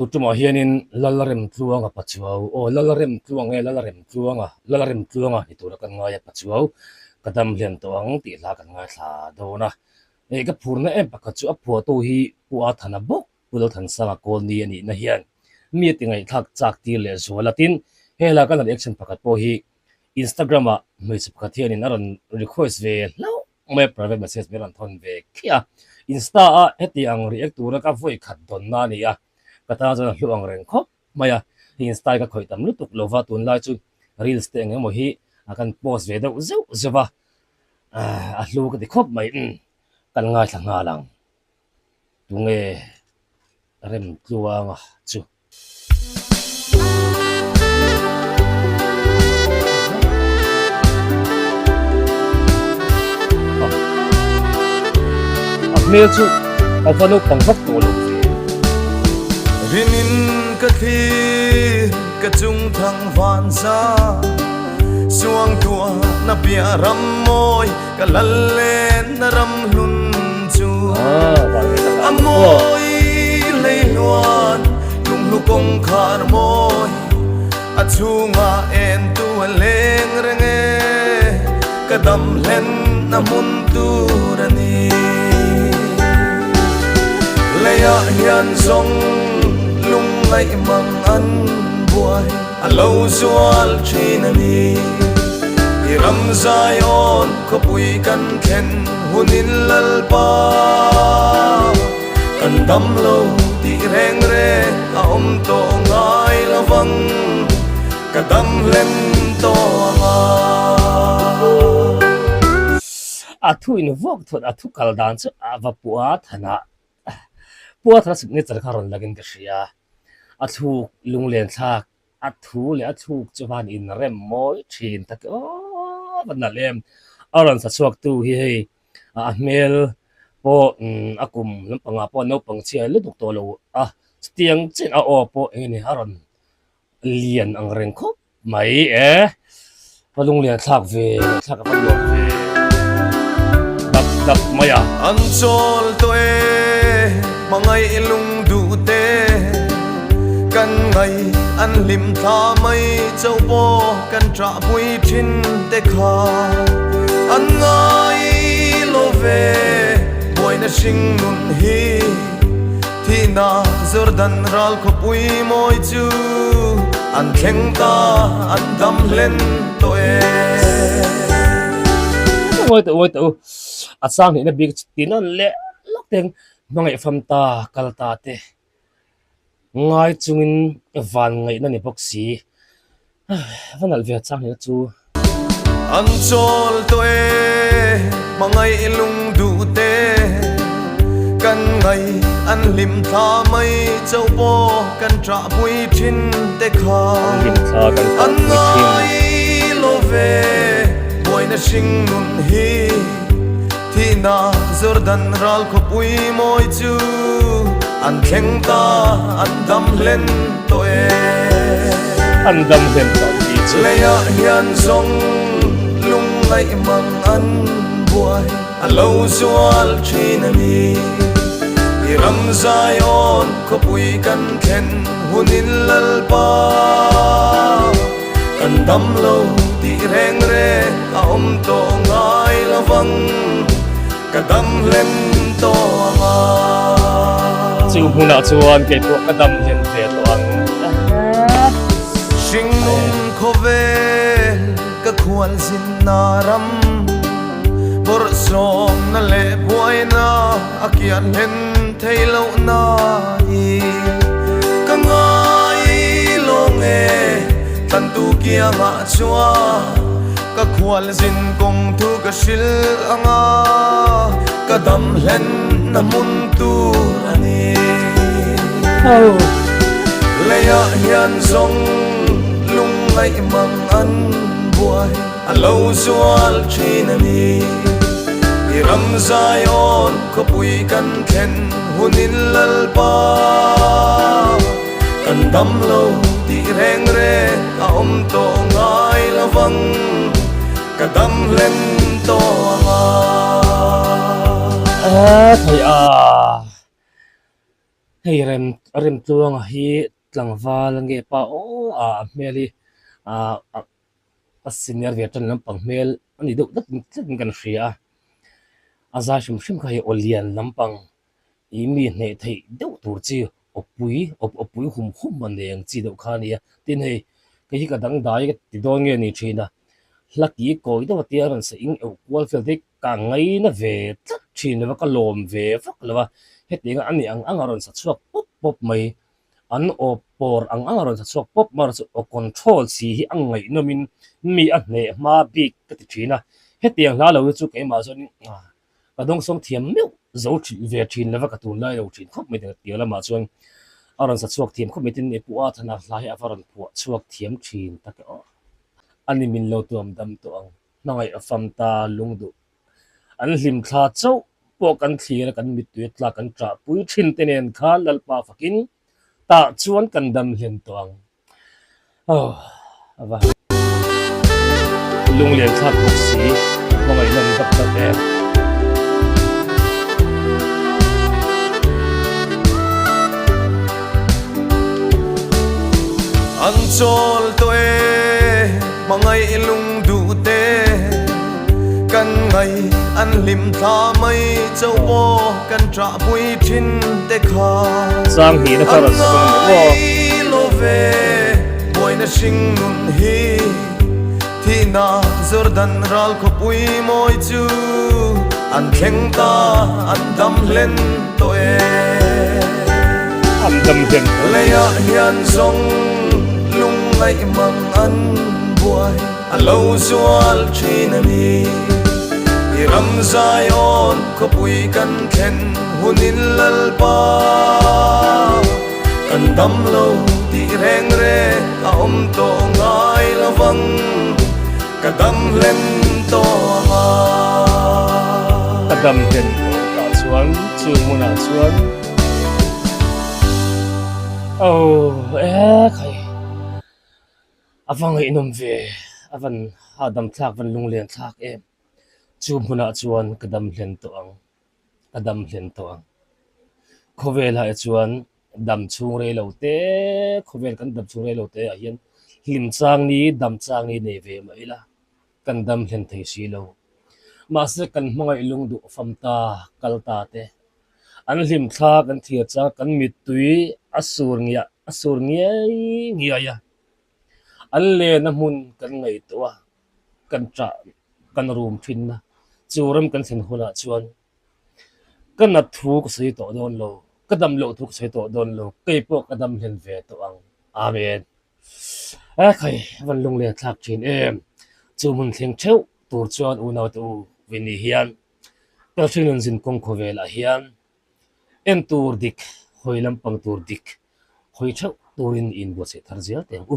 Tutuma hianin lalarem tluanga pachuau o lalarem tluanga lalarem tluanga itura kan ngaya pachuau kadam lian toang ti la kan nga thla dona e ka phurna em pakhachu a photo hi puwa thana bok pul than sanga kol ni ani na hian mi tingai thak chak ti le zolatin hela kan action pakhat po hi Instagram a mai chap khathian in aron request ve lo me private message me ran thon ve khia insta a heti ang react tura ka voi khat don na ni a kata jana hluang reng khop maya insta ka khoi tam lu tuk lova tun lai chu reels te nge mo hi akan post ve do zeu zewa a hlu ka di khop mai kan ngai thanga lang tunge rem tluanga chu mê chu ở phần lúc bằng vóc tổ lục rinin ka thi ka chung thang van sa suang tua na pia ram moi ka lallen na ram lun chu amoi lei luan lung lu kong khar moi a chunga en tu leng renge ka dam len na mun tu rani leya hian zong lung ngai mang an buai a lo zual chin ani iram zai on ko pui kan khen hunin lalpa kan dam lo ti reng re a om to ngai lawang ka dam len to anga a thu in vok thot a thu kal dan chu a va puwa thana puwa thana signature kharon lagin ka shia a thu lunglen thak a thu le a thu chuan in rem moi thin tak o vanna lem aron sa chuak tu hi hei a mel po akum lampanga po no pangchia lu duk to lo a stiang chen a o po engini aron lian ang reng khop mai palung lian thak ve thak a lo ve dap maya an chol to mangai lung du te kan ngai an lim tha mai chau po kan tra pui thin te kha an ngai lo ve boy na sing nun hi thi na jordan ral ko pui moi chu an thleng ta an dam len to oi to a sang ni na big tin on le lok teng mangai famta kalta te ngai chungin van ngai na ni boxi vanal via chang ni chu an chol to mangai lung du te kan ngai an lim tha mai chau po kan tra pui thin te kha lim tha kan an ngai lo ve boy na sing nun hi thi na jordan ral ko pui moi chu an thleng ta an dam len to an dam len to ti chu leya hian zong lung ngai mang an buai a lo zual chin ani iram zai on ko pui kan khen hunin lalpa kan dam lo ti reng re a om to ngai lawang ka dam len to anga chu huna chuan ke to kadam len ve to ang sing nun ko ve ka khwal zin na ram bor som na le buai na akian hen thailo na i ka ngai lo nge tan tu kia ma chua ka khwal zin kong thu ka sil anga ka dam len na mun tu ani leya hian zong lung ngai mang an buai a lo zual chin ani iram zai on ko pui kan khen hunin lalpa kan dam lo ti reng re a om to ngai lawang ka dam len to anga thầy hei rem tluanga hi tlangwal nge pa o a meli a a senior veteran lampang mel ani do dat kan hria aza shim khai olian lampang imi ne thei deuh tur chi opui hum maneng chi deuh khania tin hei cái hi ka dang dai ti dong nge ni thina lucky koi do tia ran sa ing eu kwal fel de ka ngai na ve tlat thin lewa ka lom ve vak lewa hetinga ani ang aron sa chuak pop pop mai an o por ang aron sa chuak pop mar chu o control si hi ang ngai no min mi a ne ma bi ka ti thina hetiang la lo chu ke ma so ni ka dong song thiam meu zo thi ve thin lewa ka tun lai lo thin khop mai de tia la ma chuan aron sa chuak thiam khop mai tin e pu a thana lai avaron pu chuak thiam thin tak ani min lo tuam dam to ang nangai afam ta lungdu an hlim thla chau po kan thlir kan mit tu tla kan tra pui thin tenen kha lalpa fakin ta chuan kan dam hlen to ang oh ava lung lian thla phok si mangai nam tak tak e an chol to e mangai lung du te kan ngai an lim tha mai châu bo kan tra pui thin te kha sang hi na kharan sa mo lo ve boy na sing nun hi thi na jordan ral ko pui moi chu an thleng ta an dam len to e am dam hlen le ya hian song lung ngai mang an buai alo zual thin ani ram zion ko pui kan thlen hunin lalpa kan dam lo ti reng re a om to ngai lawang ka dam len to ma kadam hlen ka chuan chu muna chuan oh khai avang inom ve avan hadam thlak van lung lian thlak em chu muna chuan kadam hlen to ang khovel ha chuan dam chung re lo te khovel kan dam chung re lo te a hian hlim chang ni dam chang ni nei ve mai la kan dam hlen thei si lo ma se kan hmangai lung du famta kalta te an hlim thla kan thia cha kan mit tui asur ngia ya an le na mun kan ngai to kan tra kan room thin na churam kan thin huna chuan kan na thu ko sei to don lo kadam lo thu ko sei to don lo kei po kadam hlen ve to ang amen a khai van lung le thak thin em chu mun thleng theu tur chuan u naw tu vini hian ta thrin zin kong kho vela hian en tur dik hoilam pang tur dik hoi theu turin in bo se thar zia teng u